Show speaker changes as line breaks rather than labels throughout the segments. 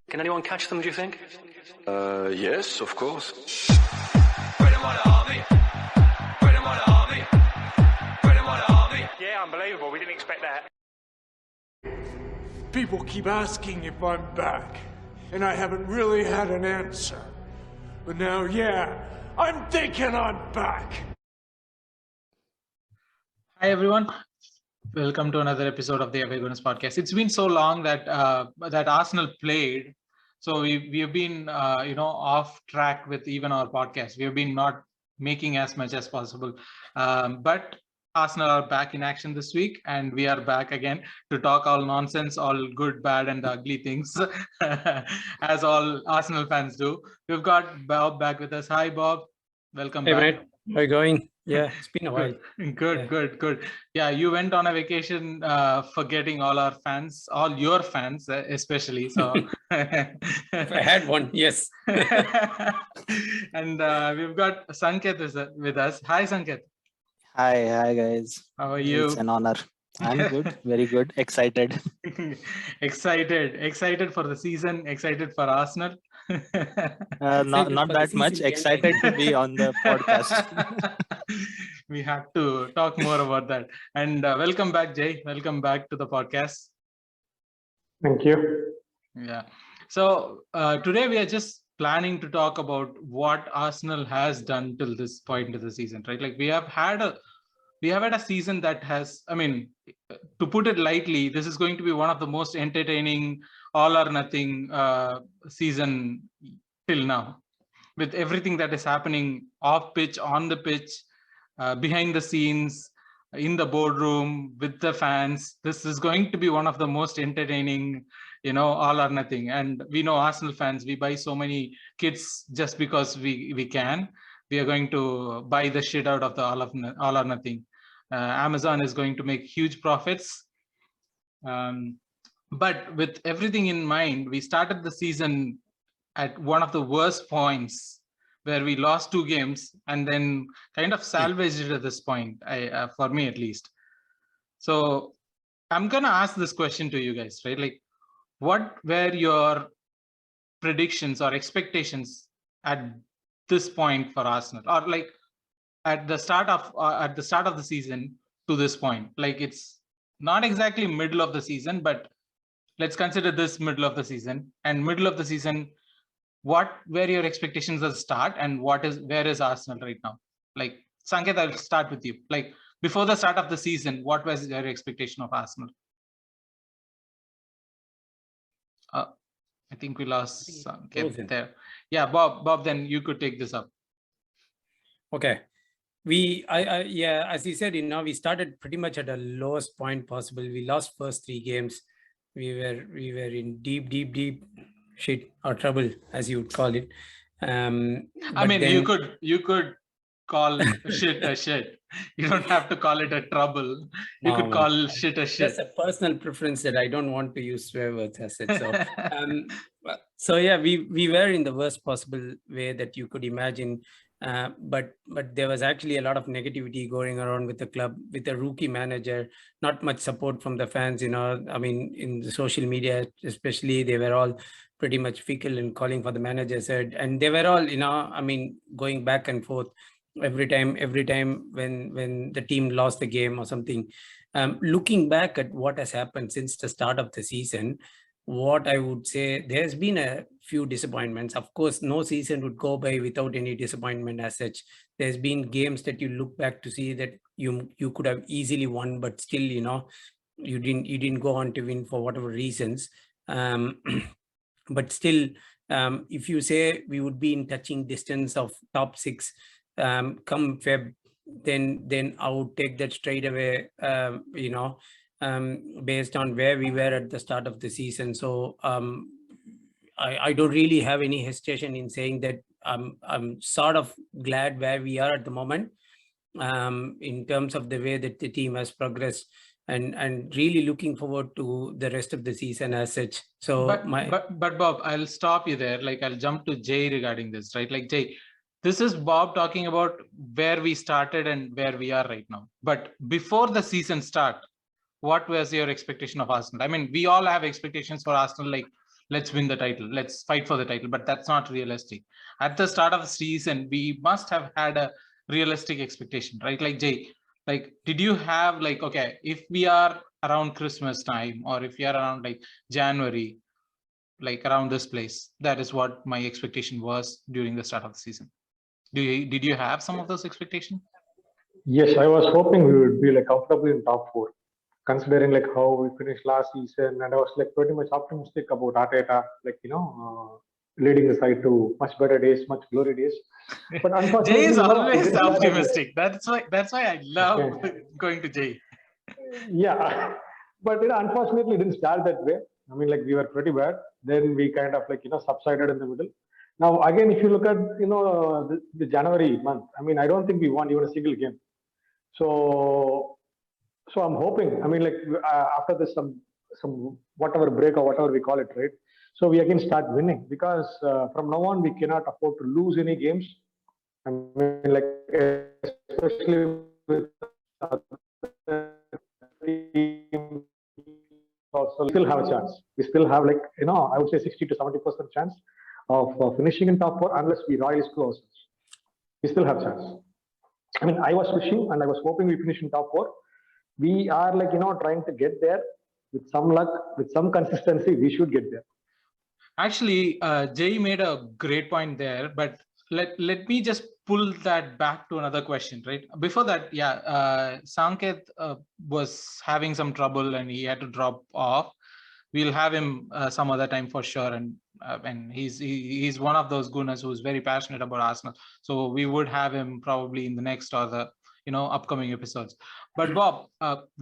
Can anyone catch them, do you think?
Yes, of course.
Yeah, unbelievable. We didn't expect that.
People keep asking if I'm back, and I haven't really had an answer. But now, yeah, I'm thinking I'm back.
Hi everyone, welcome to another episode of the Gooners podcast. It's been so long that that Arsenal played, so we have been off track with even our podcast. We have been not making as much as possible, but Arsenal are back in action this week, and we are back again to talk all nonsense, all good, bad, and ugly things, as all Arsenal fans do. We've got Bob back with us. Hi, Bob. Welcome
Hey,
back.
mate. How you going? Yeah, it's been a while.
Good. Yeah, you went on a vacation, forgetting all our fans, all your fans, especially. So
If I had one, yes.
And we've got Sanket with us. Hi, Sanket.
Hi guys.
How are you?
It's an honor. I'm good, very good, excited.
Excited for the season, excited for Arsenal.
Not
for
that
the
much
season
excited to be on the podcast.
We have to talk more about that. And welcome back, Jay. Welcome back to the podcast.
Thank you.
Yeah. So today we are just planning to talk about what Arsenal has done till this point of the season, right? Like we have had a season that has, I mean, to put it lightly, this is going to be one of the most entertaining all or nothing season till now, with everything that is happening off pitch, on the pitch, behind the scenes, in the boardroom, with the fans. This is going to be one of the most entertaining, all or nothing. And we know Arsenal fans, we buy so many kits just because we can. We are going to buy the shit out of the all or nothing. Amazon is going to make huge profits. But with everything in mind, we started the season at one of the worst points, where we lost 2 games and then kind of salvaged it at this point, for me at least. So I'm going to ask this question to you guys, right? Like, what were your predictions or expectations at this point for Arsenal, or like at the start of the season to this point? Like, it's not exactly middle of the season, but let's consider this middle of the season. And middle of the season, what were your expectations at the start, and where is Arsenal right now? Like, Sanket, I'll start with you. Like, before the start of the season, what was your expectation of Arsenal? I think we lost Sanket there. Yeah, Bob, then you could take this up.
Okay. Yeah, as you said, we started pretty much at the lowest point possible. We lost first 3 games. We were in deep shit or trouble, as you would call it.
I mean, you could call shit a shit. You don't have to call it a trouble. You could call shit a shit.
That's a personal preference that I don't want to use swear words as it. So, so yeah, we were in the worst possible way that you could imagine. But there was actually a lot of negativity going around with the club, with the rookie manager, not much support from the fans. I mean, in the social media, especially, they were all pretty much fickle and calling for the manager's head. And they were all, I mean, going back and forth every time when the team lost the game or something. Looking back at what has happened since the start of the season, what I would say, there's been a few disappointments. Of course, no season would go by without any disappointment as such. There's been games that you look back to see that you could have easily won, but still, you didn't go on to win for whatever reasons. But still, if you say we would be in touching distance of top 6 come Feb, then I would take that straight away, based on where we were at the start of the season. So I don't really have any hesitation in saying that I'm sort of glad where we are at the moment, in terms of the way that the team has progressed, and really looking forward to the rest of the season as such. So
but Bob, I'll stop you there. Like, I'll jump to Jay regarding this, right? Like, Jay, this is Bob talking about where we started and where we are right now. But before the season start, what was your expectation of Arsenal? I mean, we all have expectations for Arsenal. Like, let's win the title, let's fight for the title, but that's not realistic. At the start of the season, we must have had a realistic expectation, right? Like Jay, like, did you have like, okay, if we are around Christmas time, or if we are around like January, like around this place, that is what my expectation was during the start of the season. Did you have some of those expectations?
Yes, I was hoping we would be like comfortably in top four, considering like how we finished last season, and I was like pretty much optimistic about Arteta, like leading the side to much better days, much glory days. But
Jay is
unfortunately,
always
it didn't start that way.
optimistic. That's why I love going to Jay.
Yeah, but unfortunately, it didn't start that way. I mean, like we were pretty bad. Then we kind of like subsided in the middle. Now again, if you look at the January month, I mean, I don't think we won even a single game. So I'm hoping. I mean, like after this some whatever break or whatever we call it, right? So we again start winning, because from now on we cannot afford to lose any games. I mean, like especially with team, also we still have a chance. We still have like I would say 60 to 70% chance of finishing in top four, unless we royally screw ourselves. We still have chance. I mean, I was wishing and I was hoping we finish in top four. We are like trying to get there. With some luck, with some consistency, we should get there.
Actually, Jay made a great point there, but let me just pull that back to another question, right? Before that, Sanket was having some trouble and he had to drop off. We'll have him some other time for sure, and he's one of those Gooners who's very passionate about Arsenal. So we would have him probably in the next or the upcoming episodes. But Bob,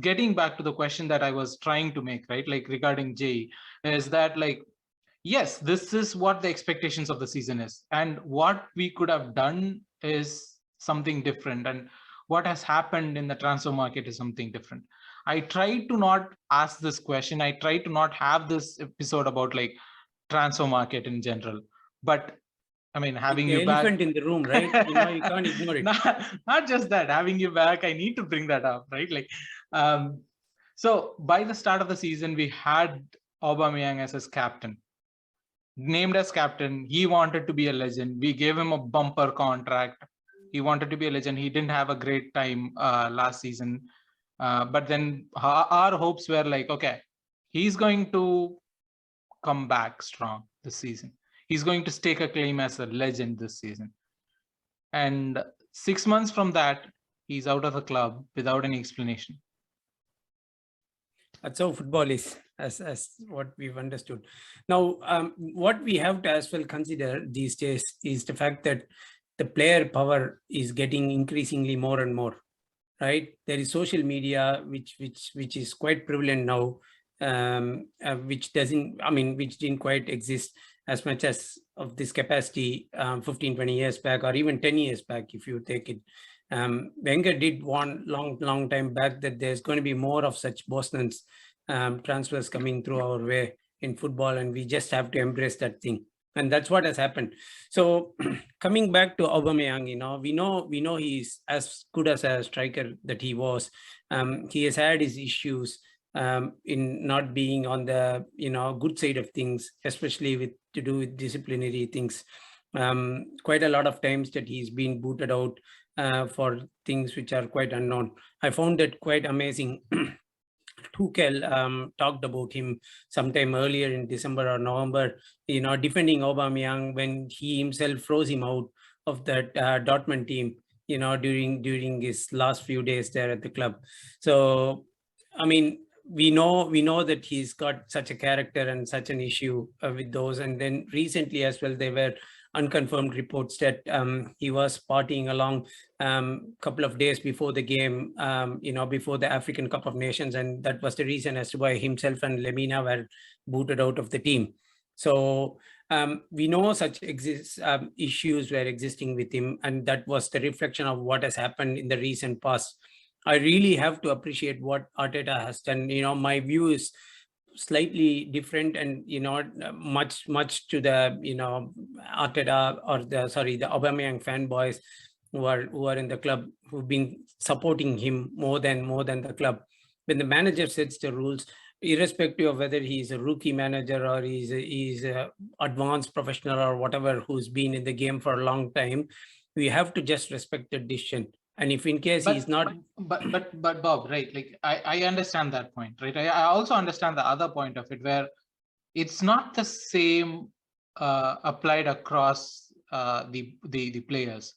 getting back to the question that I was trying to make, right, like regarding Jay, is that like, yes, this is what the expectations of the season is, and what we could have done is something different, and what has happened in the transfer market is something different. I try to not ask this question. I try to not have this episode about like transfer market in general, but I mean, having you back,
elephant in the room, right? You can't ignore it.
Not just that, having you back, I need to bring that up, right? Like, so by the start of the season, we had Aubameyang as his captain, named as captain. He wanted to be a legend. We gave him a bumper contract. He wanted to be a legend. He didn't have a great time last season. But then our hopes were like, okay, he's going to come back strong this season. He's going to stake a claim as a legend this season. And 6 months from that, he's out of the club without any explanation.
That's how football is, as what we've understood. Now, what we have to as well consider these days is the fact that the player power is getting increasingly more and more. Right, there is social media which is quite prevalent now, which didn't quite exist as much as of this capacity 15-20 years back, or even 10 years back if you take it. Wenger did one long time back that there's going to be more of such Bosnians transfers coming through our way in football, and we just have to embrace that thing. And that's what has happened. So coming back to Aubameyang, we know he's as good as a striker that he was. He has had his issues in not being on the good side of things, especially to do with disciplinary things. Quite a lot of times that he's been booted out for things which are quite unknown. I found that quite amazing. Tuchel talked about him sometime earlier in December or November, defending Aubameyang when he himself froze him out of that Dortmund team, during his last few days there at the club. So, I mean, we know that he's got such a character and such an issue with those. And then recently as well, there were unconfirmed reports that he was partying along couple of days before the game, before the African Cup of Nations, and that was the reason as to why himself and Lemina were booted out of the team. So we know such issues were existing with him, and that was the reflection of what has happened in the recent past. I really have to appreciate what Arteta has done. My view is slightly different, and much to the Arteta or the Aubameyang fanboys who are in the club, who've been supporting him more than the club. When the manager sets the rules, irrespective of whether he's a rookie manager or he's a advanced professional or whatever who's been in the game for a long time, we have to just respect the decision. And if in case he's not,
but Bob, right? Like I understand that point, right? I also understand the other point of it, where it's not the same applied across the players,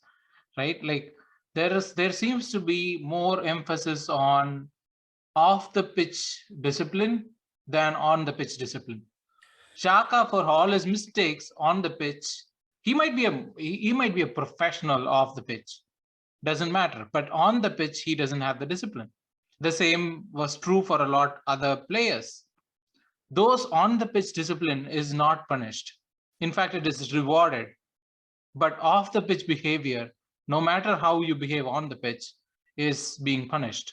right? Like there seems to be more emphasis on off the pitch discipline than on the pitch discipline. Xhaka, for all his mistakes on the pitch, he might be a professional off the pitch. Doesn't matter. But on the pitch, he doesn't have the discipline. The same was true for a lot other players. Those on the pitch discipline is not punished. In fact, it is rewarded. But off the pitch behavior, no matter how you behave on the pitch, is being punished.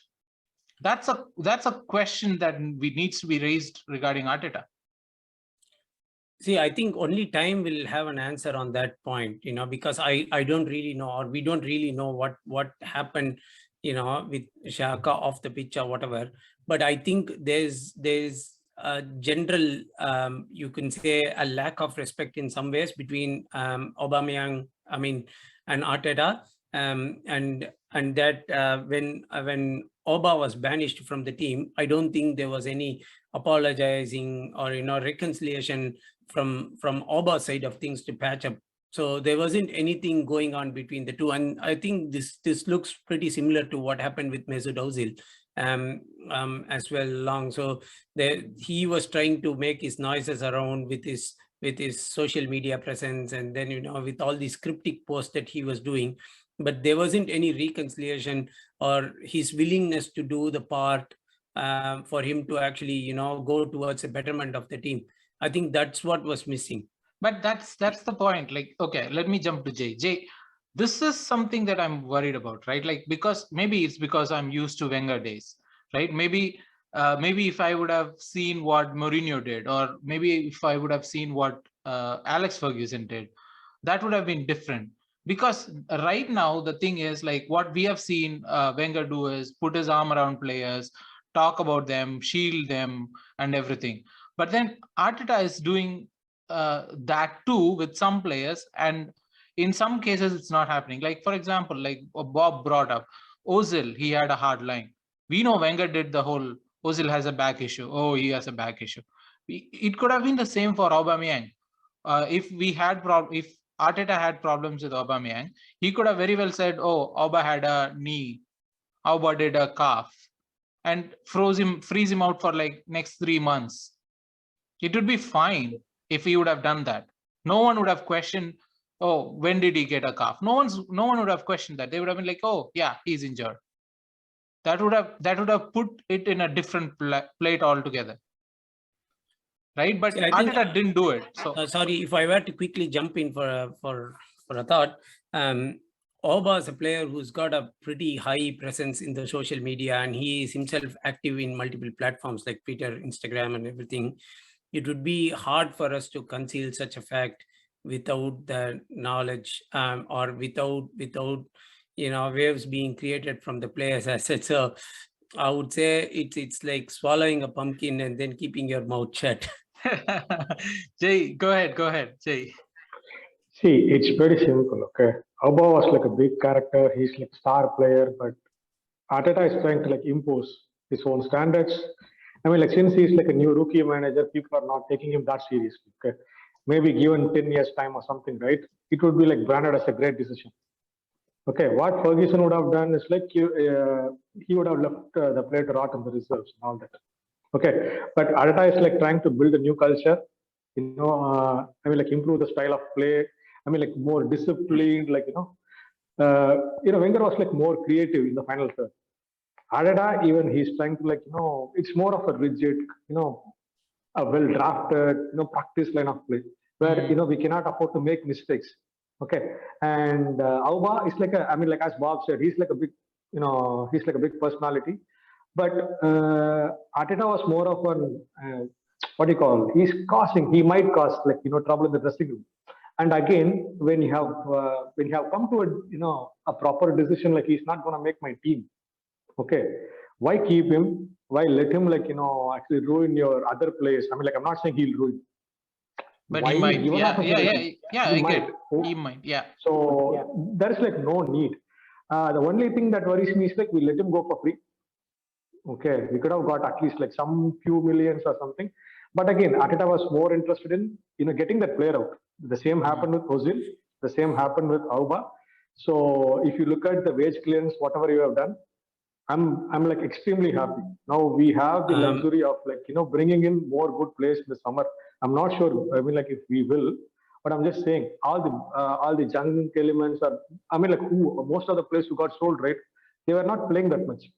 That's a question that needs to be raised regarding Arteta.
See, I think only time will have an answer on that point, because I don't really know, or we don't really know what happened, with Xhaka off the pitch or whatever. But I think there's a general, you can say, a lack of respect in some ways between Aubameyang, and Arteta, and that when Auba was banished from the team, I don't think there was any apologizing or reconciliation from Auba's side of things to patch up. So there wasn't anything going on between the two, and I think this looks pretty similar to what happened with Mesut Ozil as well long. So he was trying to make his noises around with his social media presence, and then with all these cryptic posts that he was doing, but there wasn't any reconciliation or his willingness to do the part for him to actually go towards a betterment of the team. I think that's what was missing.
But that's the point. Like, okay, let me jump to Jay. Jay, this is something that I'm worried about, right? Like, maybe it's because I'm used to Wenger days, right? Maybe if I would have seen what Mourinho did, or maybe if I would have seen what Alex Ferguson did, that would have been different. Because right now, the thing is, like, what we have seen Wenger do is put his arm around players, talk about them, shield them, and everything. But then Arteta is doing that too with some players, and in some cases it's not happening. Like, for example, like Bob brought up Ozil, he had a hard line. We know Wenger did the whole Ozil has a back issue. Oh, he has a back issue. It could have been the same for Aubameyang. If Arteta had problems with Aubameyang, he could have very well said, "Oh, Auba had a knee, Auba did a calf," and freeze him out for like next 3 months. It would be fine if he would have done that. No one would have questioned, oh, when did he get a calf? No one would have questioned that. They would have been like, oh yeah, he's injured. That would have put it in a different plate altogether, right? But Arteta didn't do it. So
sorry, if I were to quickly jump in for a thought. Auba is a player who's got a pretty high presence in the social media, and he is himself active in multiple platforms like Twitter, Instagram, and everything. It would be hard for us to conceal such a fact without the knowledge or without waves being created from the players as such. So I would say it's like swallowing a pumpkin and then keeping your mouth shut.
Jay, go ahead, Jay.
See, it's very simple, okay? Auba was like a big character. He's like a star player, but Arteta is trying to like impose his own standards. I mean, like, since he's like a new rookie manager, people are not taking him that seriously, okay? Maybe given 10 years time or something, right? It would be like branded as a great decision. Okay, what Ferguson would have done is like he would have left the player to rot in the reserves and all that. Okay, but Arteta is like trying to build a new culture, I mean, like improve the style of play. I mean, like more disciplined, like, Wenger was like more creative in the final third. Arteta, even he's trying to like, it's more of a rigid, a well-drafted, practice line of play where, we cannot afford to make mistakes. Okay. And Auba is like as Bob said, he's like a big, he's like a big personality. But Arteta was more of an, he might cause like, trouble in the dressing room. And again, when you have come to a proper decision, like he's not going to make my team. Okay. Why keep him? Why let him actually ruin your other players? I mean, like I'm not saying he'll ruin.
But
Why
he might.
given
Yeah.
opportunity,
I
he
get.
might.
He might. Yeah.
So there is like no need. The only thing that worries me is like we let him go for free. Okay, we could have got at least like some few millions or something. But again, Arteta was more interested in getting that player out. The same happened with Ozil. The same happened with Auba. So if you look at the wage clearance, whatever you have done, I'm like extremely happy. Now we have the luxury of bringing in more good players in the summer. I'm not sure. I mean, like if we will, but I'm just saying all the junk elements are. I mean, like who most of the players who got sold, right? They were not playing that much.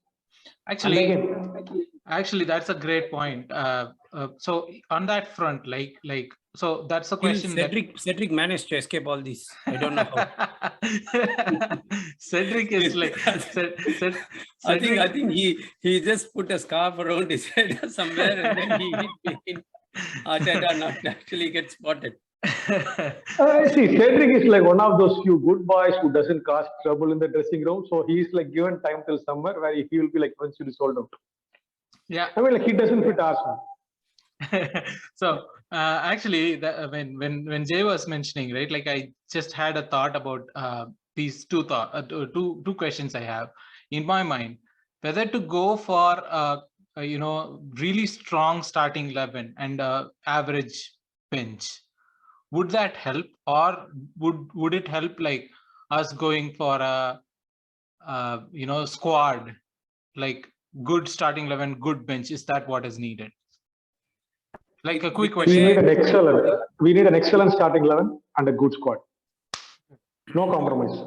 Actually, that's a great point. So on that front, so that's a question.
Cedric managed to escape all this. I don't know how.
Cedric is like.
I think he just put a scarf around his head somewhere, and then he hit Arteta not actually get spotted.
See, Cedric is like one of those few good boys who doesn't cause trouble in the dressing room. So he's like given time till summer where he will be like eventually sold out.
Yeah.
I mean, like he doesn't fit Arsenal.
So actually, when Jay was mentioning, right, like I just had a thought about these two questions I have in my mind, whether to go for really strong starting 11 and average bench. Would that help, or would it help like us going for a squad, like good starting 11, good bench? Is that what is needed? Like a quick question.
We need an excellent starting 11 and a good squad. No compromise.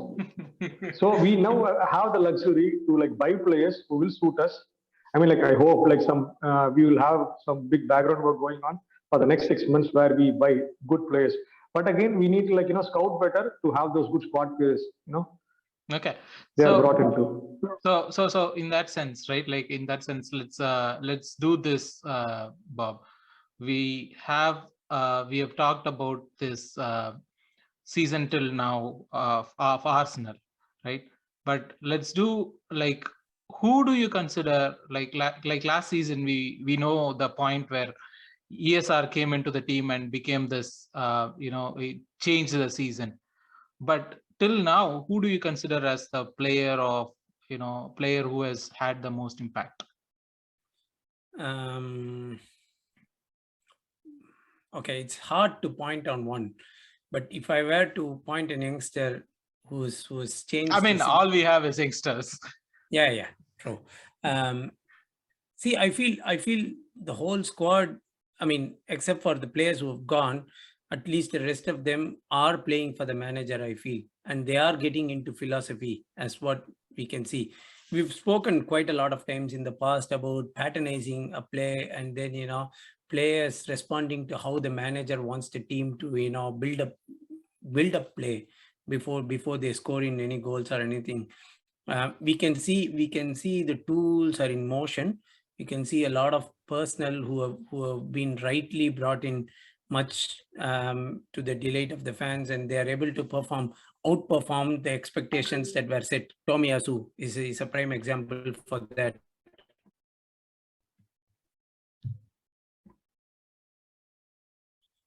So we now have the luxury to like buy players who will suit us. I mean, like I hope like we will have some big background work going on for the next 6 months where we buy good players. But again, we need to scout better to have those good squad players.
Okay.
They are brought into.
So in that sense, right? Like in that sense, let's do this, Bob. We have talked about this season till now of Arsenal, right? But let's do like, who do you consider like last season? We know the point where ESR came into the team and became this, it changed the season. But till now, who do you consider as the player who has had the most impact?
Okay, it's hard to point on one, but if I were to point an youngster who's changed,
I mean, all we have is youngsters.
Yeah, true. See, I feel the whole squad. I mean, except for the players who have gone, at least the rest of them are playing for the manager, I feel, and they are getting into philosophy, as what we can see. We've spoken quite a lot of times in the past about patronizing a play, and then players responding to how the manager wants the team to build up play before they score in any goals or anything. We can see the tools are in motion. You can see a lot of personnel who have been rightly brought in, much to the delight of the fans, and they are able to outperform the expectations that were set. Tomiyasu is a prime example for that.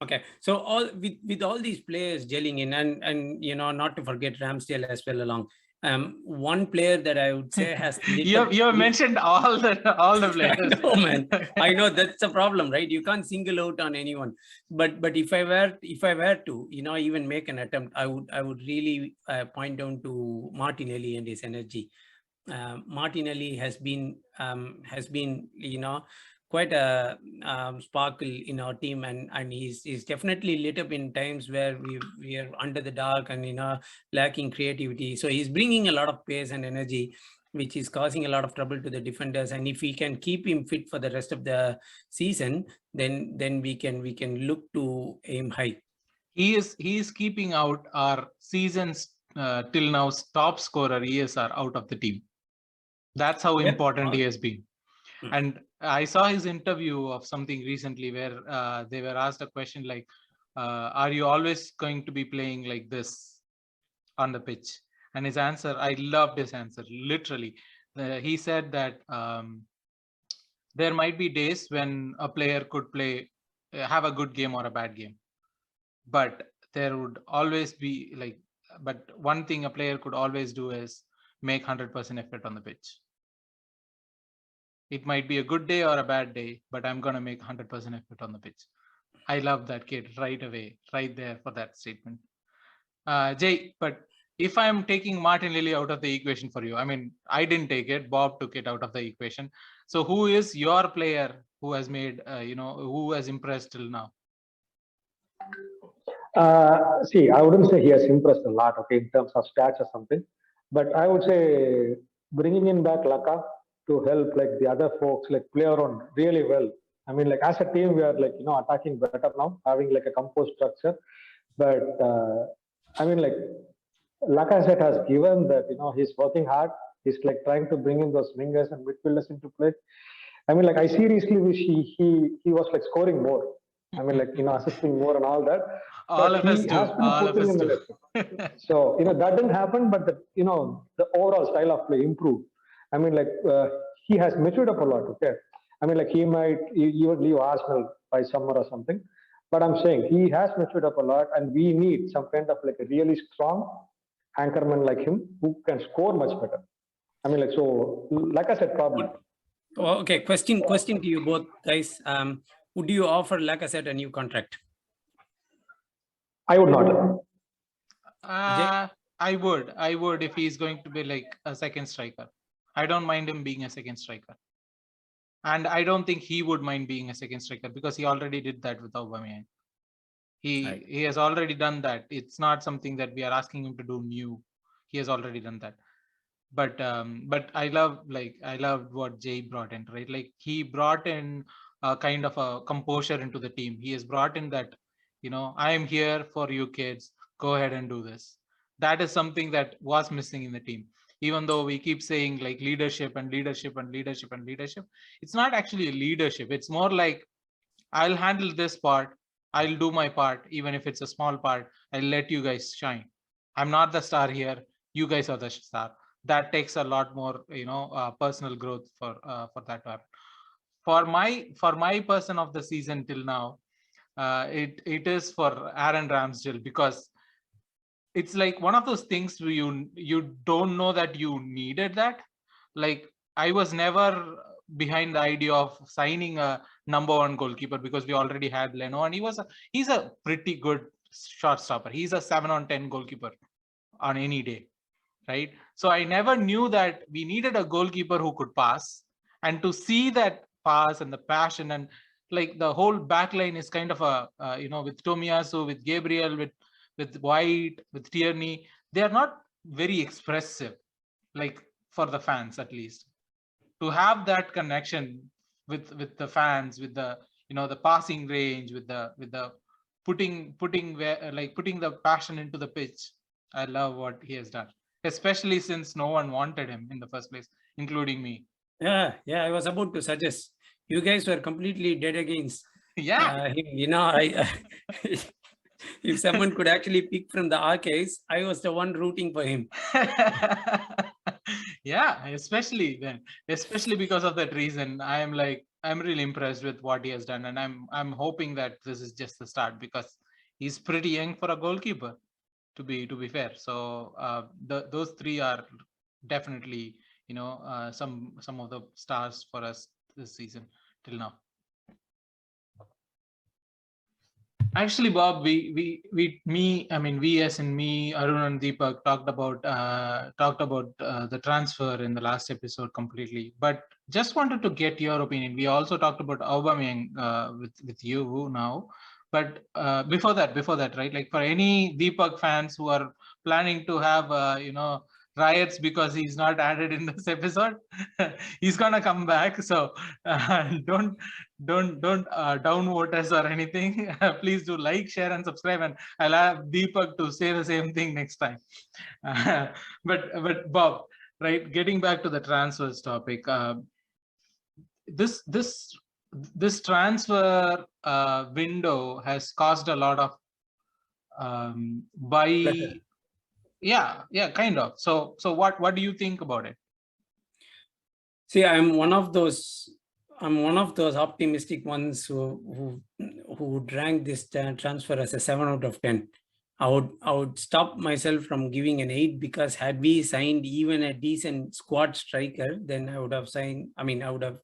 Okay, so with all these players gelling in, and not to forget Ramsdale as well along. One player that I would say has
you have mentioned all the players.
No, man, I know that's a problem, right? You can't single out on anyone. But if I were to even make an attempt, I would really point down to Martinelli and his energy. Martinelli has been quite a sparkle in our team, and he's definitely lit up in times where we are under the dark and lacking creativity. So he's bringing a lot of pace and energy, which is causing a lot of trouble to the defenders. And if we can keep him fit for the rest of the season, then we can look to aim high.
He is keeping out our season's till now top scorer ESR out of the team. That's how important he has been. And I saw his interview of something recently where they were asked a question like, are you always going to be playing like this on the pitch? And his answer, I loved his answer, literally. he said that there might be days when a player could have a good game or a bad game, but there would always be but one thing a player could always do is make 100% effort on the pitch. It might be a good day or a bad day, but I'm going to make 100% effort on the pitch. I love that kid right away, right there for that statement. Jay, but if I'm taking Martin Lily out of the equation for you, I mean, I didn't take it, Bob took it out of the equation. So who is your player who has made, who has impressed till now?
See, I wouldn't say he has impressed a lot, okay, in terms of stats or something. But I would say bringing in back Laka to help like the other folks like play around really well. I mean, like as a team, we are like attacking better now, having like a composed structure. But I mean, like Lacazette has given that he's working hard. He's like trying to bring in those wingers and midfielders into play. I mean, like I seriously wish he was like scoring more. I mean, like assisting more and all that.
All of us do. All of us do.
So that didn't happen, but the overall style of play improved. I mean, like he has matured up a lot. Okay, I mean, like he might even leave Arsenal by summer or something. But I'm saying he has matured up a lot, and we need some kind of like a really strong anchorman like him who can score much better. I mean, like so, like I said, probably.
Okay, question to you both guys. Would you offer Lacazette a new contract?
I would not.
I would if he's going to be like a second striker. I don't mind him being a second striker. And I don't think he would mind being a second striker because he already did that with Aubameyang. He has already done that. It's not something that we are asking him to do new. He has already done that. But I loved what Jay brought in, right? Like he brought in a kind of a composure into the team. He has brought in that, I am here for you kids. Go ahead and do this. That is something that was missing in the team. Even though we keep saying like leadership and leadership and leadership and leadership, it's not actually leadership. It's more like I'll handle this part. I'll do my part, even if it's a small part. I'll let you guys shine. I'm not the star here. You guys are the star. That takes a lot more, personal growth for that to happen. For my person of the season till now, it is for Aaron Ramsdale, because it's like one of those things where you don't know that you needed that. Like I was never behind the idea of signing a number one goalkeeper because we already had Leno, and he's a pretty good shot stopper. He's a 7-on-10 goalkeeper on any day, right? So I never knew that we needed a goalkeeper who could pass, and to see that pass and the passion, and like the whole back line is kind of a with Tomiyasu, with Gabriel, with White, with Tierney, they are not very expressive, like for the fans at least. To have that connection with the fans, with the the passing range, with the putting the passion into the pitch. I love what he has done, especially since no one wanted him in the first place, including me.
Yeah, I was about to suggest. You guys were completely dead against him. If someone could actually pick from the archives, I was the one rooting for him.
Yeah, especially because of that reason. I'm really impressed with what he has done, and I'm hoping that this is just the start, because he's pretty young for a goalkeeper, to be fair. So those three are definitely some of the stars for us this season till now. Actually, Bob, we as in me, Arun and Deepak talked about the transfer in the last episode completely. But just wanted to get your opinion. We also talked about Aubameyang with you now. But before that, right? Like for any Deepak fans who are planning to have riots because he's not added in this episode, he's gonna come back. So don't downvote us or anything. Please do like, share, and subscribe, and I'll have Deepak to say the same thing next time. But Bob, right? Getting back to the transfers topic, this transfer window has caused a lot of kind of. So what do you think about it?
See, I'm one of those optimistic ones who would rank this transfer as a 7 out of 10. I would stop myself from giving an 8, because had we signed even a decent squad striker, then I would have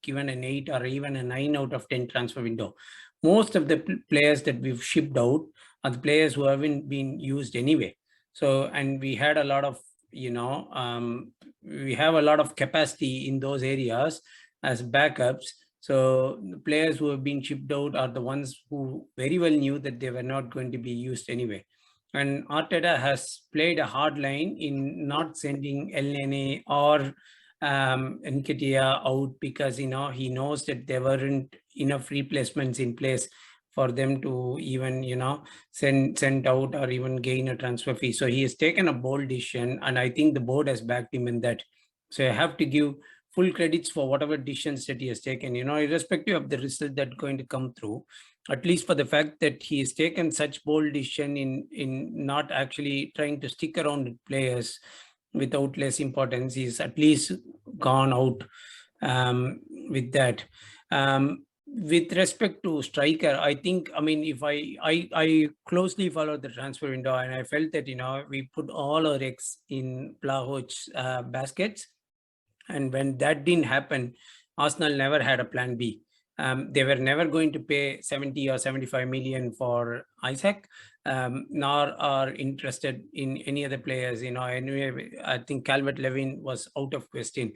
given an 8 or even a 9 out of 10 transfer window. Most of the players that we've shipped out are the players who haven't been used anyway. So, and we had a lot of, we have a lot of capacity in those areas as backups. So the players who have been shipped out are the ones who very well knew that they were not going to be used anyway. And Arteta has played a hard line in not sending El Nene or Nketiah out, because he knows that there weren't enough replacements in place for them to even send out or even gain a transfer fee. So he has taken a bold decision, and I think the board has backed him in that. So I have to give full credits for whatever decisions that he has taken, irrespective of the result that's going to come through. At least for the fact that he has taken such bold decision in not actually trying to stick around with players without less importance. He's at least gone out with that. With respect to striker, I think, if I closely followed the transfer window, and I felt that, we put all our eggs in Blahovich's baskets. And when that didn't happen, Arsenal never had a plan B. They were never going to pay 70 or 75 million for Isaac, nor are interested in any other players. Anyway, I think Calvert-Lewin was out of question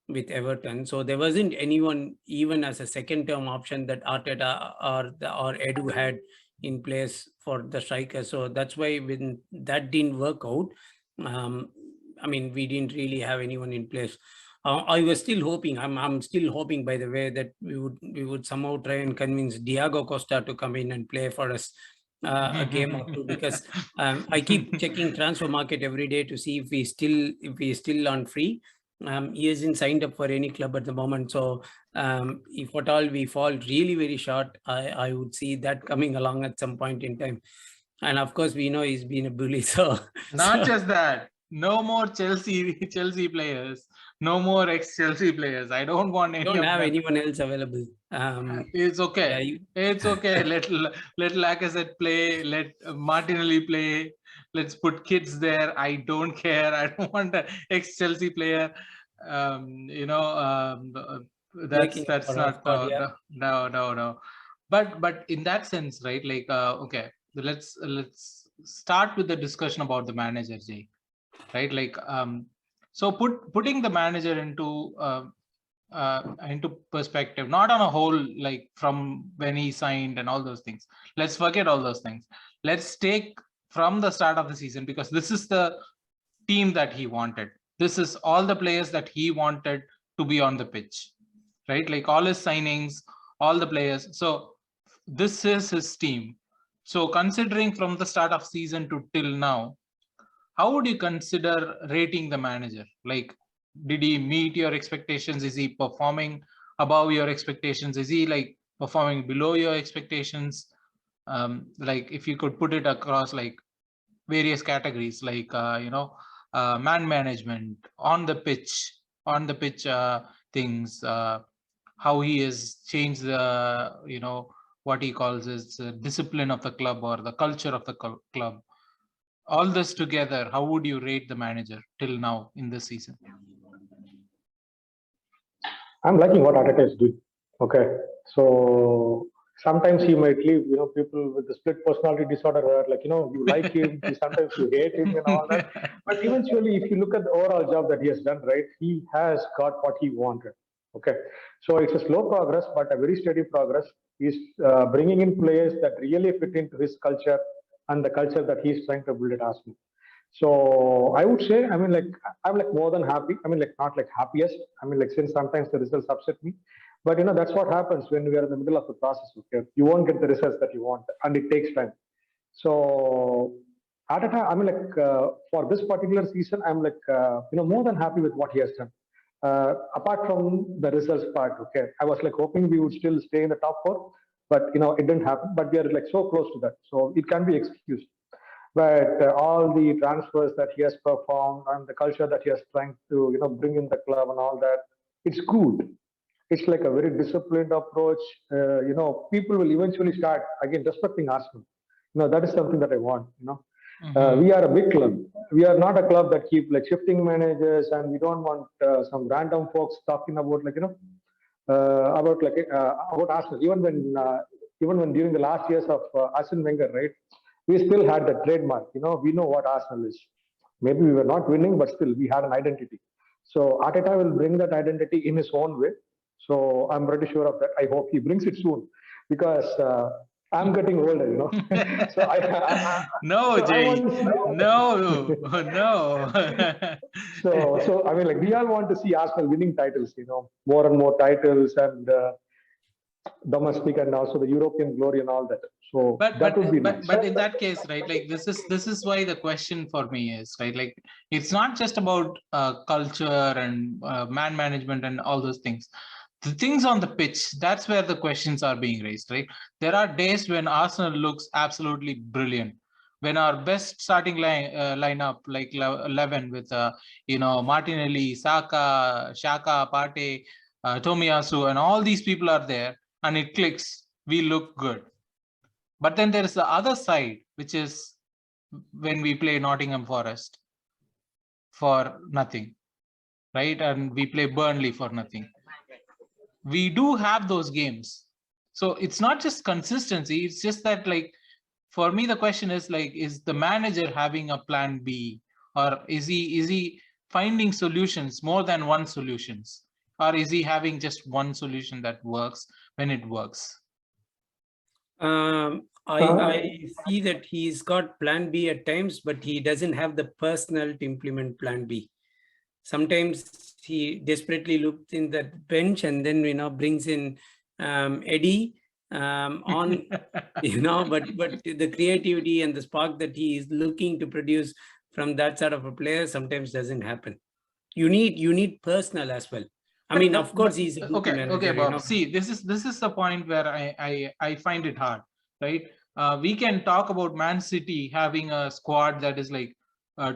with Everton. So there wasn't anyone, even as a second-term option, that Arteta or Edu had in place for the striker. So that's why when that didn't work out, we didn't really have anyone in place. I was still hoping, I'm still hoping, by the way, that we would somehow try and convince Diego Costa to come in and play for us a game or two, because I keep checking transfer market every day to see if he's still on free. He isn't signed up for any club at the moment. So if at all we fall really very short, I would see that coming along at some point in time. And of course, we know he's been a bully. So
not just that, no more Chelsea players, no more ex-Chelsea players. I don't want any.
Don't have anyone else available.
It's okay. It's okay. Let Lacazette play. Let Martinelli play. Let's put kids there. I don't care. I don't want an ex-Chelsea player. That's not no. But in that sense, right? Like okay, let's start with the discussion about the manager, Jay. Right? Like so putting the manager into perspective, not on a whole, like from when he signed and all those things. Let's forget all those things. Let's take from the start of the season, because this is the team that he wanted. This is all the players that he wanted to be on the pitch, right? Like all his signings, all the players. So this is his team. So considering from the start of season to till now, how would you consider rating the manager? Like, did he meet your expectations? Is he performing above your expectations? Is he like performing below your expectations? Like if you could put it across like various categories, like man management, on the pitch things, how he has changed the what he calls is discipline of the club or the culture of the club. All this together, how would you rate the manager till now in this season?
I'm liking what Arteta is doing. Okay, so sometimes he might leave, people with the split personality disorder, where you like him, sometimes you hate him and all that. But eventually, if you look at the overall job that he has done, right, he has got what he wanted. Okay, so it's a slow progress, but a very steady progress. He's bringing in players that really fit into his culture and the culture that he's trying to build at Arsenal. So I would say, I'm more than happy. Not like happiest. Since sometimes the results upset me, but that's what happens when we are in the middle of the process. Okay, you won't get the results that you want, and it takes time. So Arteta, for this particular season, I'm more than happy with what he has done. Apart from the results part, okay, I was hoping we would still stay in the top 4, but it didn't happen. But we are so close to that, so it can be excused. But all the transfers that he has performed and the culture that he has trying to bring in the club and all that, it's good. It's like a very disciplined approach. People will eventually start again respecting Arsenal. That is something that I want. We are a big club. We are not a club that keep like shifting managers, and we don't want some random folks talking about about Arsenal. Even when during the last years of Arsene Wenger, right, we still had the trademark. We know what Arsenal is. Maybe we were not winning, but still we had an identity. So Arteta will bring that identity in his own way. So I'm pretty sure of that. I hope he brings it soon, because I'm getting older. So
no,
so
Jay. No.
So I mean, like, we all want to see Arsenal winning titles. More and more titles, and domestic, and also the European glory and all that. So that would be nice.
But in that case, right, like this is why the question for me is, right, like it's not just about culture and man management and all those things. The things on the pitch, that's where the questions are being raised, right? There are days when Arsenal looks absolutely brilliant, when our best starting lineup, like 11 with Martinelli, Saka, Xhaka, Partey, Tomiyasu, and all these people are there, and it clicks, we look good. But then there is the other side, which is when we play Nottingham Forest for nothing, right? And we play Burnley for nothing. We do have those games. So it's not just consistency. It's just that, like, for me, the question is, like, is the manager having a plan B, or is he finding solutions, more than one solutions, or is he having just one solution that works when it works?
I see that he's got plan B at times, but he doesn't have the personnel to implement plan B. Sometimes he desperately looks in the bench and then brings in Eddie on but the creativity and the spark that he is looking to produce from that sort of a player sometimes doesn't happen. You need personnel as well. I mean, of course, he's a good manager,
okay, Bob. See, this is the point where I find it hard, right? We can talk about Man City having a squad that is like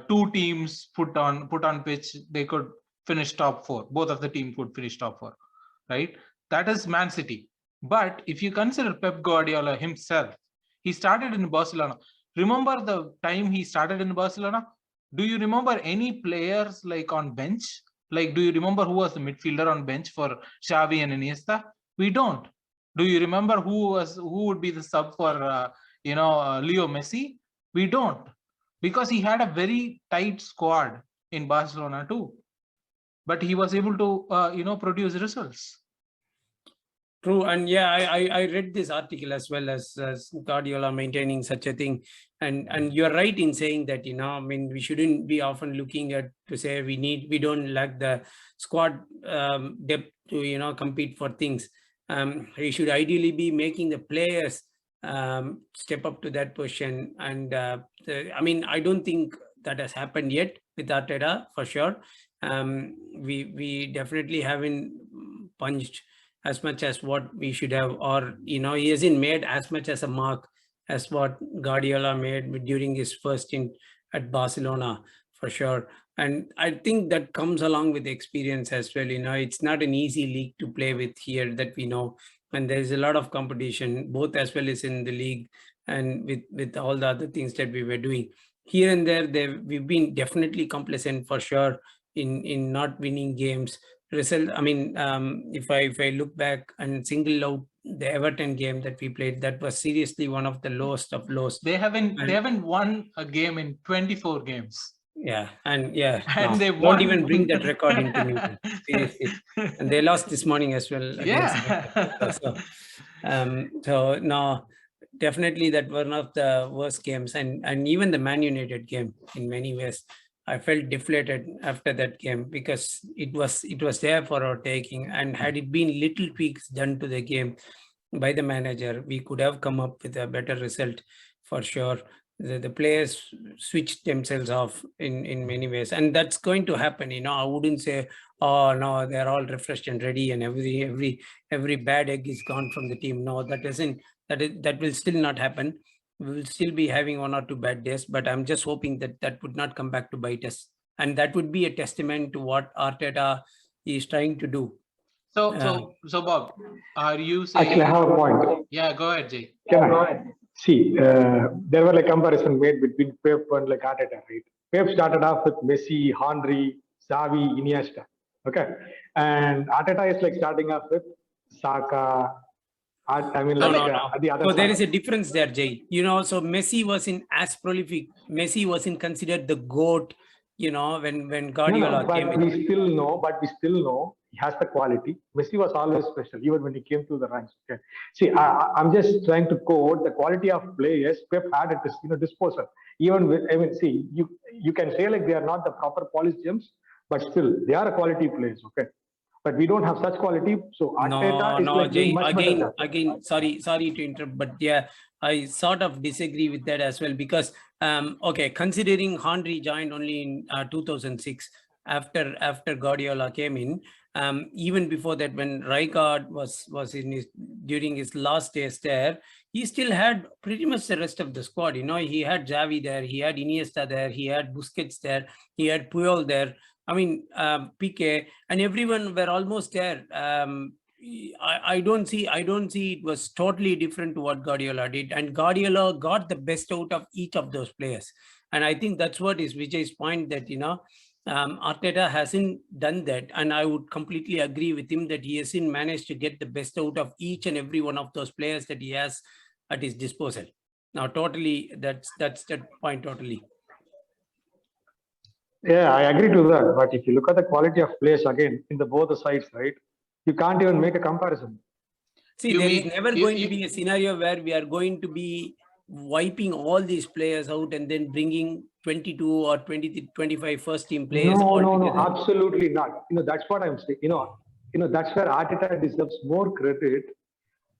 two teams put on pitch, they could finish top 4. Both of the teams would finish top 4, right? That is Man City. But if you consider Pep Guardiola himself, he started in Barcelona. Remember the time he started in Barcelona? Do you remember any players like on bench? Like, do you remember who was the midfielder on bench for Xavi and Iniesta? We don't. Do you remember who would be the sub for Leo Messi? We don't, because he had a very tight squad in Barcelona too, but he was able to produce results.
True, and yeah, I read this article as well as Guardiola maintaining such a thing, and you're right in saying that I mean, we shouldn't be often looking at to say we don't lack the squad depth to compete for things. He should ideally be making the players step up to that position, and I mean, I don't think that has happened yet with Arteta for sure. We definitely haven't punched as much as what we should have, or he hasn't made as much as a mark as what Guardiola made during his first stint at Barcelona for sure. And I think that comes along with experience as well. It's not an easy league to play with here, that we know, and there's a lot of competition, both as well as in the league and with all the other things that we were doing here and there. We've been definitely complacent for sure in not winning games. Result, I mean, if I look back and single out the Everton game that we played, that was seriously one of the lowest of lows.
They haven't won a game in 24 games.
Yeah, and
they
won't even bring that record into me. Seriously. And they lost this morning as well.
Yeah.
So no, definitely that one of the worst games, and even the Man United game in many ways, I felt deflated after that game, because it was there for our taking, and had it been little tweaks done to the game by the manager, we could have come up with a better result for sure. The players switched themselves off in many ways, and that's going to happen. I wouldn't say, oh no, they're all refreshed and ready and every bad egg is gone from the team. No, that will still not happen. We will still be having 1 or 2 bad days, but I'm just hoping that would not come back to bite us. And that would be a testament to what Arteta is trying to do.
So Bob, are you saying?
Actually, I have a point.
Yeah, go ahead, Jay.
Can I? See, there were like comparison made between Pep and like Arteta, right? Pep started off with Messi, Henry, Xavi, Iniesta, okay, and Arteta is like starting off with Saka. I mean,
No,
like
no, no.
the other.
So there
side.
is a difference there, Jay. So Messi wasn't as prolific. Messi wasn't considered the GOAT, when Guardiola came in.
But we still know he has the quality. Messi was always special, even when he came through the ranks. Okay. See, I'm just trying to quote the quality of players Pep had at his disposal. Even with, see, you can say like they are not the proper polished gems, but still they are a quality players. Okay. But we don't have such quality. So Arteta is like
Jay,
much better.
again, sorry to interrupt, but yeah, I sort of disagree with that as well because, considering Henry joined only in 2006 after Guardiola came in, even before that when Rijkaard was during his last days there, he still had pretty much the rest of the squad. He had Xavi there, he had Iniesta there, he had Busquets there, he had Puyol there. Piqué and everyone were almost there. I don't see it was totally different to what Guardiola did, and Guardiola got the best out of each of those players. And I think that's what is Vijay's point that Arteta hasn't done that, and I would completely agree with him that he hasn't managed to get the best out of each and every one of those players that he has at his disposal. Now, totally, that's that point totally.
Yeah, I agree to that. But if you look at the quality of players again in the both the sides, right, you can't even make a comparison.
See, there is never going to be a scenario where we are going to be wiping all these players out and then bringing 22 or 20, 25 first team players.
No, absolutely not. That's what I'm saying. That's where Arteta deserves more credit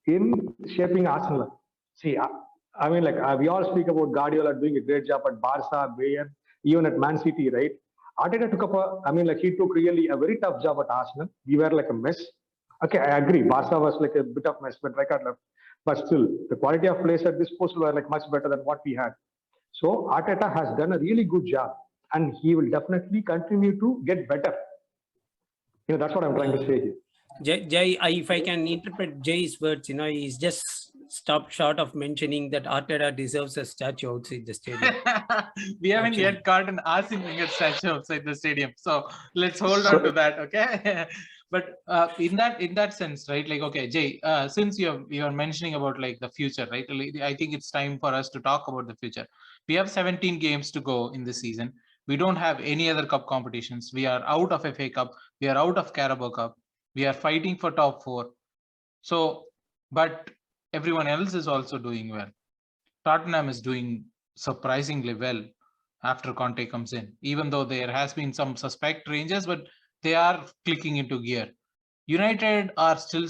in shaping Arsenal. See, we all speak about Guardiola doing a great job at Barca, Bayern, even at Man City, right? Arteta took he took really a very tough job at Arsenal. We were like a mess. Okay, I agree. Barca was like a bit of mess, but Rijkaard left. But still, the quality of players at disposal were like much better than what we had. So Arteta has done a really good job, and he will definitely continue to get better. That's what I'm trying to say here.
Jay, if I can interpret Jay's words, he's just stopped short of mentioning that Arteta deserves a statue outside the stadium.
We haven't yet got an Arsene Wenger statue outside the stadium, so let's hold on to that, okay? But in that sense, right? Like, okay, Jay, since you are mentioning about like the future, right? I think it's time for us to talk about the future. We have 17 games to go in this season. We don't have any other cup competitions. We are out of FA Cup. We are out of Carabao Cup. We are fighting for top 4. So, but everyone else is also doing well. Tottenham is doing surprisingly well after Conte comes in, even though there has been some suspect ranges, but they are clicking into gear. United are still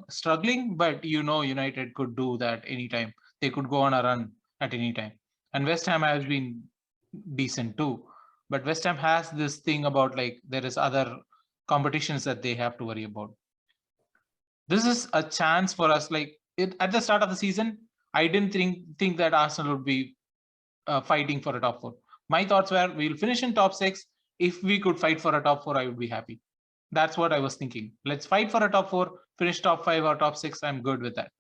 struggling, but United could do that anytime. They could go on a run at any time. And West Ham has been decent too. But West Ham has this thing about like there is other competitions that they have to worry about. This is a chance for us. Like at the start of the season, I didn't think that Arsenal would be fighting for a top 4. My thoughts were we'll finish in top 6. If we could fight for a top 4, I would be happy. That's what I was thinking. Let's fight for a top 4, finish top 5 or top 6. I'm good with that.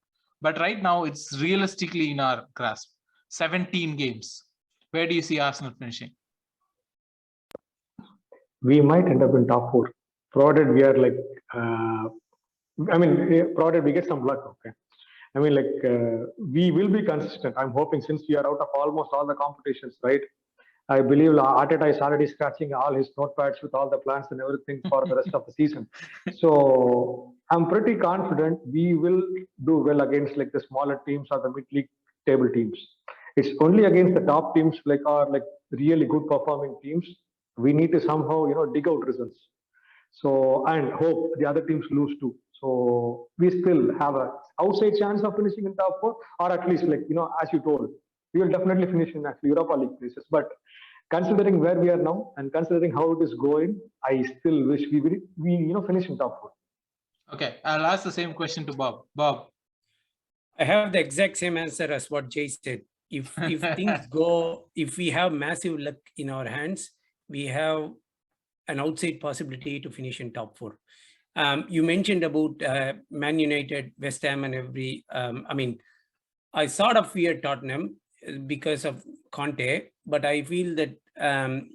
But right now, it's realistically in our grasp. 17 games. Where do you see Arsenal finishing?
We might end up in top 4, provided we are like, provided we get some luck. Okay. We will be consistent. I'm hoping since we are out of almost all the competitions, right? I believe Arteta is already scratching all his notepads with all the plans and everything for the rest of the season. So I'm pretty confident we will do well against like the smaller teams or the mid-league table teams. It's only against the top teams like really good performing teams. We need to somehow dig out results. So and hope the other teams lose too. So we still have a outside chance of finishing in top 4, or at least as you told, we will definitely finish in actually Europa League places. But considering where we are now and considering how it is going, I still wish we finish in top 4.
Okay, I'll ask the same question to Bob. Bob,
I have the exact same answer as what Jay said. If things go, if we have massive luck in our hands, we have an outside possibility to finish in top 4. You mentioned about Man United, West Ham, and every. I mean, I sort of fear Tottenham because of Conte, but I feel that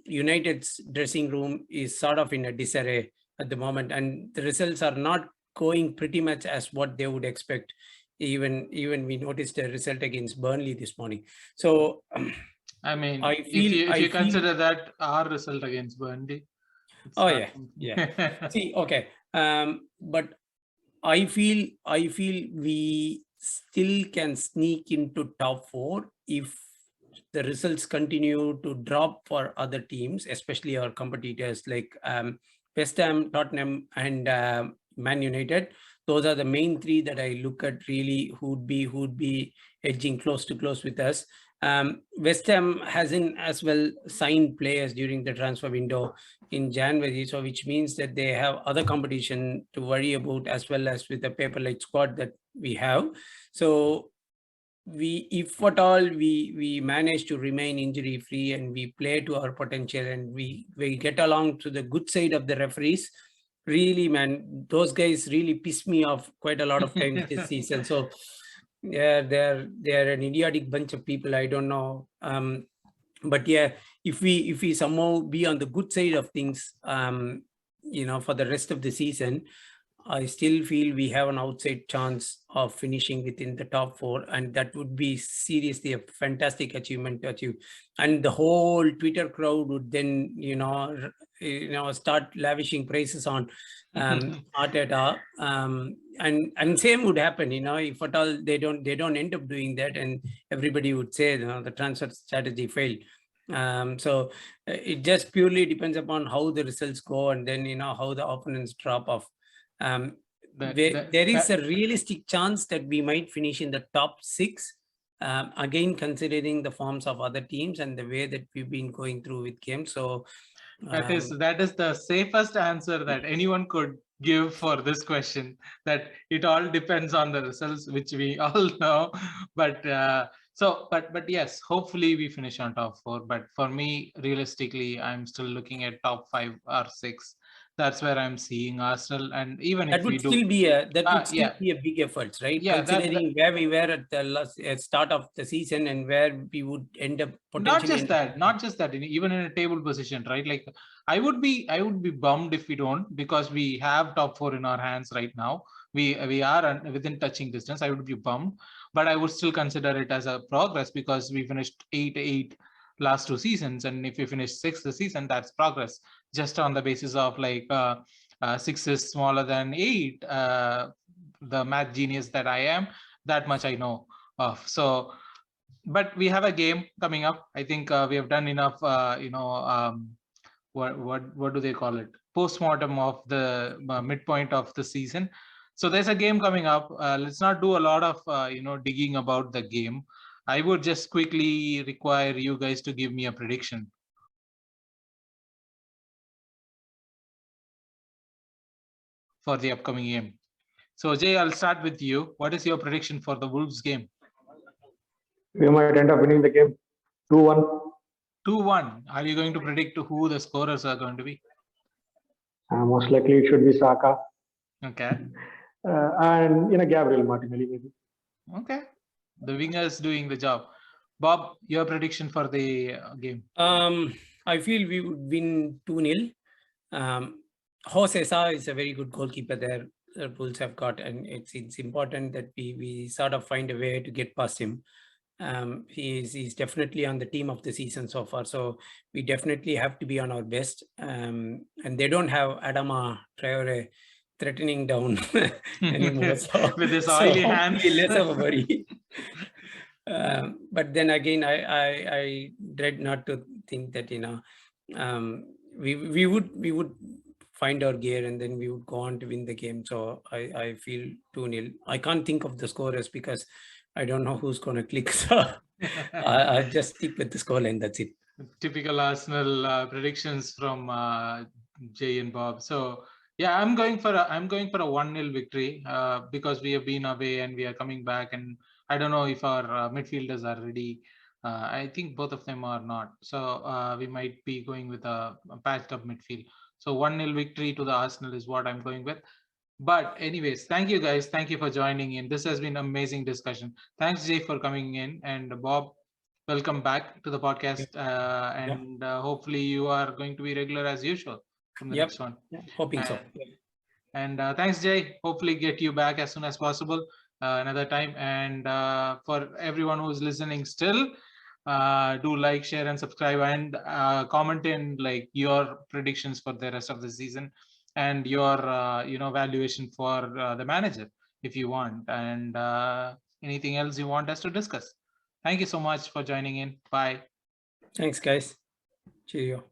United's dressing room is sort of in a disarray at the moment, and the results are not going pretty much as what they would expect. Even we noticed a result against Burnley this morning. So
I mean,
I feel
if you consider that our result against Burnley.
Oh yeah. See, okay. But I feel we still can sneak into top 4 if the results continue to drop for other teams, especially our competitors like West Ham, Tottenham, and Man United. Those are the main 3 that I look at really who would be edging close with us. West Ham hasn't as well signed players during the transfer window in January, so which means that they have other competition to worry about as well as with the paper-light squad that we have. So if at all we manage to remain injury free and we play to our potential and we get along to the good side of the referees, really, man, those guys really piss me off quite a lot of times this season. So yeah, they're an idiotic bunch of people. I don't know. But yeah, if we somehow be on the good side of things, for the rest of the season, I still feel we have an outside chance of finishing within the top 4, and that would be seriously a fantastic achievement to achieve. And the whole Twitter crowd would then, start lavishing praises on Arteta, and same would happen, if at all they don't end up doing that, and everybody would say, the transfer strategy failed. So it just purely depends upon how the results go, and then how the opponents drop off. There is a realistic chance that we might finish in the top 6. Again, considering the forms of other teams and the way that we've been going through with games. So
that is the safest answer that anyone could give for this question, that it all depends on the results, which we all know. But yes, hopefully we finish on top 4. But for me, realistically, I'm still looking at top 5 or 6. That's where I'm seeing Arsenal, and even
that
if
would
we
still
do,
be a big effort, right?
Yeah,
considering where we were at the start of the season and where we would end up potentially.
Not just that, even in a table position, right? Like I would be bummed if we don't, because we have top 4 in our hands right now. We are within touching distance. I would be bummed, but I would still consider it as a progress, because we finished 8 last 2 seasons, and if we finish 6th this season, that's progress, just on the basis of 6 is smaller than 8. The math genius that I am, that much I know of. So, but we have a game coming up. I think we have done enough. What do they call it? Postmortem of the midpoint of the season. So there's a game coming up. Let's not do a lot of digging about the game. I would just quickly require you guys to give me a prediction for the upcoming game. So Jay, I'll start with you. What is your prediction for the Wolves game?
We might end up winning the game 2-1.
2-1.
Are you going to predict who the scorers are going to be?
Most likely it should be Saka.
Okay.
And Gabriel Martinelli maybe.
Okay. The wingers doing the job. Bob, your prediction for the game?
I feel we would win 2-0. Jose Sa is a very good goalkeeper there. The Bulls have got, and it's important that we sort of find a way to get past him. He's definitely on the team of the season so far, so we definitely have to be on our best. And they don't have Adama Traore threatening down anymore, so
with his oily hands.
Less of a worry. But then again, I dread not to think that we would find our gear and then we would go on to win the game. So I feel 2-0. I can't think of the scorers because I don't know who's going to click. So I just stick with the scoreline. That's it.
Typical Arsenal predictions from Jay and Bob. So yeah, I'm going for a 1-0 victory because we have been away and we are coming back, and I don't know if our midfielders are ready I think both of them are not. So we might be going with a patched up midfield. So 1-0 victory to the Arsenal is what I'm going with. But anyways, thank you guys. Thank you for joining in. This has been amazing discussion. Thanks, Jay, for coming in. And Bob, welcome back to the podcast. And hopefully you are going to be regular as usual from the next one.
Hoping so.
And thanks, Jay. Hopefully get you back as soon as possible another time. And for everyone who's listening still, do like, share, and subscribe, and comment in like your predictions for the rest of the season and your valuation for the manager if you want, and anything else you want us to discuss. Thank you so much for joining in. Bye.
Thanks, guys. Cheerio.